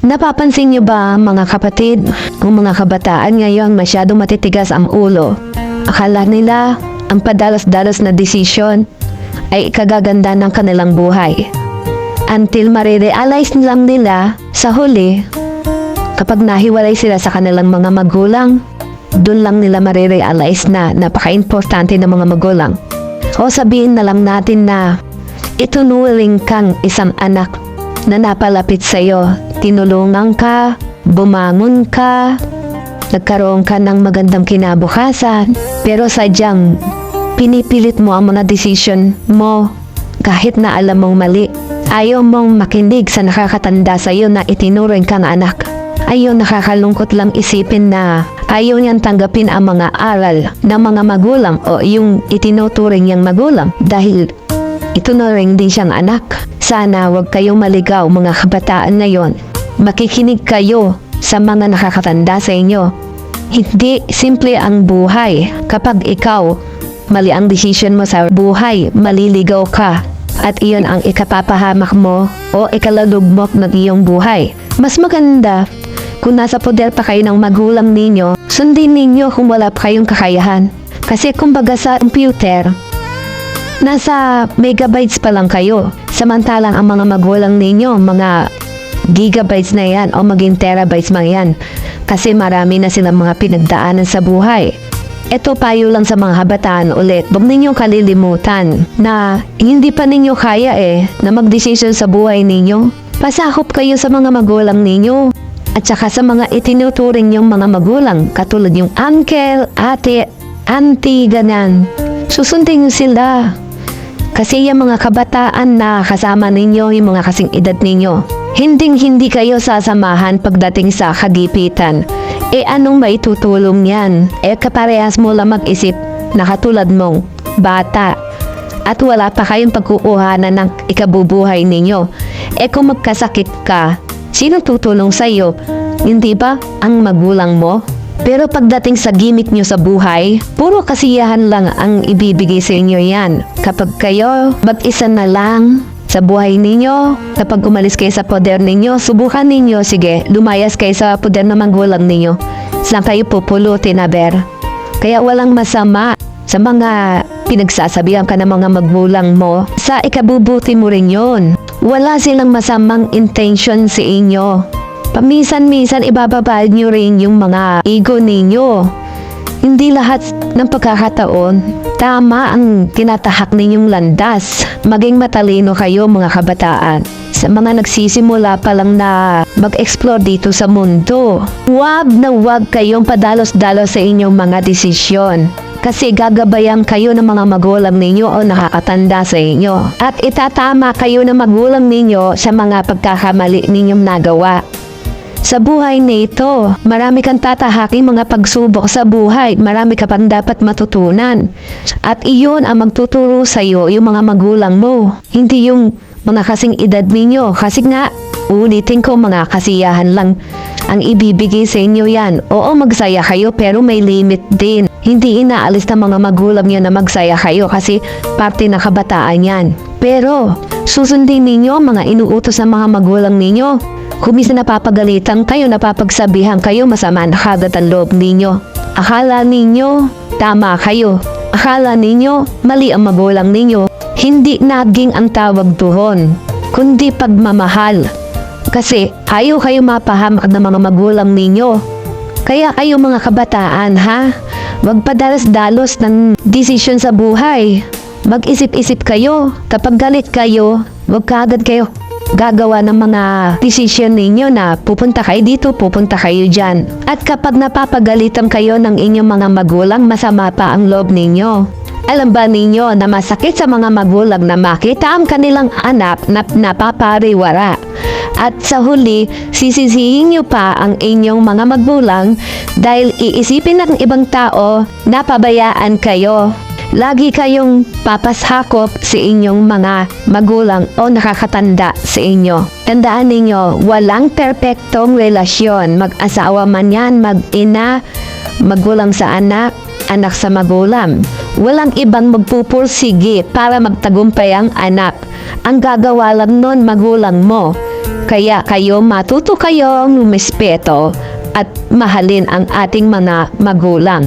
Napapansin niyo ba, mga kapatid, ang mga kabataan ngayon masyadong matitigas ang ulo. Akala nila ang padalos-dalos na desisyon ay ikagaganda ng kanilang buhay. Until marirealize lang nila sa huli, kapag nahiwalay sila sa kanilang mga magulang, doon lang nila marirealize na napaka-importante ng mga magulang. O sabihin na lang natin na itunuring kang isang anak na napalapit sa'yo. Tinulungan ka, bumangon ka, nagkaroon ka ng magandang kinabukasan, pero sadyang pinipilit mo ang mga decision mo kahit na alam mong mali. Ayaw mong makinig sa nakakatanda sa'yo na itinuring kang anak. Ayaw, nakakalungkot lang isipin na ayaw niyang tanggapin ang mga aral ng mga magulang o yung itinuturing niyang magulang dahil itunuring din siyang anak. Sana wag kayong maligaw, mga kabataan ngayon. Makikinig kayo sa mga nakakatanda sa inyo. Hindi simple ang buhay. Kapag ikaw mali ang desisyon mo sa buhay, maliligaw ka. At iyon ang ikapapahamak mo o ikalalugmok ng iyong buhay. Mas maganda kung nasa poder pa kayo ng magulang ninyo, sundin ninyo kung wala pa kayong kakayahan. Kasi kumbaga sa computer, nasa megabytes pa lang kayo. Samantalang ang mga magulang ninyo, mga gigabytes na yan o maging terabytes man yan. Kasi marami na silang mga pinagdaanan sa buhay. Ito payo lang sa mga kabataan ulit. Huwag ninyong kalilimutan na hindi pa ninyo kaya na magdesisyon sa buhay ninyo. Pasakop kayo sa mga magulang ninyo. At saka sa mga itinuturing yung mga magulang. Katulad yung uncle, ate, auntie, ganan. Susundin nyo sila. Kasi yung mga kabataan na kasama ninyo, yung mga kasing edad ninyo, hindi kayo sasamahan pagdating sa kagipitan. Anong may tutulong yan? Kaparehas mo lang mag-isip na katulad mong bata. At wala pa kayong pagkukuhanan ng ikabubuhay ninyo. Kung magkasakit ka, sino tutulong sa'yo? Hindi ba ang magulang mo? Pero pagdating sa gimmick nyo sa buhay, puro kasiyahan lang ang ibibigay sa inyo yan. Kapag kayo mag-isa na lang sa buhay ninyo, kapag umalis kayo sa poder ninyo, subukan ninyo, sige, lumayas kayo sa poder ng magulang ninyo. Saan kayo pupulutin, aber? Kaya walang masama sa mga pinagsasabihan ka ng mga magulang mo. Sa ikabubuti mo rin yun. Wala silang masamang intention sa inyo. Paminsan-minsan ibababad nyo rin yung mga ego ninyo. Hindi lahat ng pagkakataon tama ang tinatahak ninyong landas. Maging matalino kayo, mga kabataan. Sa mga nagsisimula pa lang na mag-explore dito sa mundo, huwag na huwag kayong padalos-dalos sa inyong mga desisyon. Kasi gagabayan kayo ng mga magulang ninyo o nakakatanda sa inyo. At itatama kayo ng magulang ninyo sa mga pagkakamali ninyong nagawa. Sa buhay nito, marami kang tatahaking mga pagsubok sa buhay. Marami ka pang dapat matutunan. At iyon ang magtuturo sa iyo, yung mga magulang mo. Hindi yung mga kasing edad ninyo. Kasi nga, ulitin ko, mga kasiyahan lang ang ibibigay sa inyo yan. Oo, magsaya kayo pero may limit din. Hindi inaalis ng mga magulang nyo na magsaya kayo kasi parte na kabataan yan. Pero, susundin ninyo mga inuutos ng mga magulang ninyo. Kung minsan napapagalitan kayo, napapagsabihan kayo, masama na kagad ang loob ninyo. Akala ninyo, tama kayo. Akala ninyo, mali ang magulang ninyo. Hindi naging ang tawag doon, kundi pagmamahal. Kasi ayaw kayo mapahamak ng mga magulang ninyo. Kaya kayo, mga kabataan, ha? Wag padalos-dalos ng desisyon sa buhay. Mag-isip-isip kayo. Kapag galit kayo, wag kaagad kayo gagawa ng mga decision ninyo na pupunta kayo dito, pupunta kayo dyan. At kapag napapagalitan kayo ng inyong mga magulang, masama pa ang loob ninyo. Alam ba ninyo na masakit sa mga magulang na makita ang kanilang anak na napapariwara? At sa huli, sisisihin nyo pa ang inyong mga magulang dahil iisipin ng ibang tao na pabayaan kayo. Lagi kayong papashakop sa inyong mga magulang o nakakatanda sa inyo. Tandaan ninyo, walang perpektong relasyon. Mag-asawa man yan, mag-ina, magulang sa anak, anak sa magulang. Walang ibang magpupursige para magtagumpay ang anak. Ang gagawa lang nun, magulang mo. Kaya kayo matuto kayong lumispeto at mahalin ang ating mga magulang.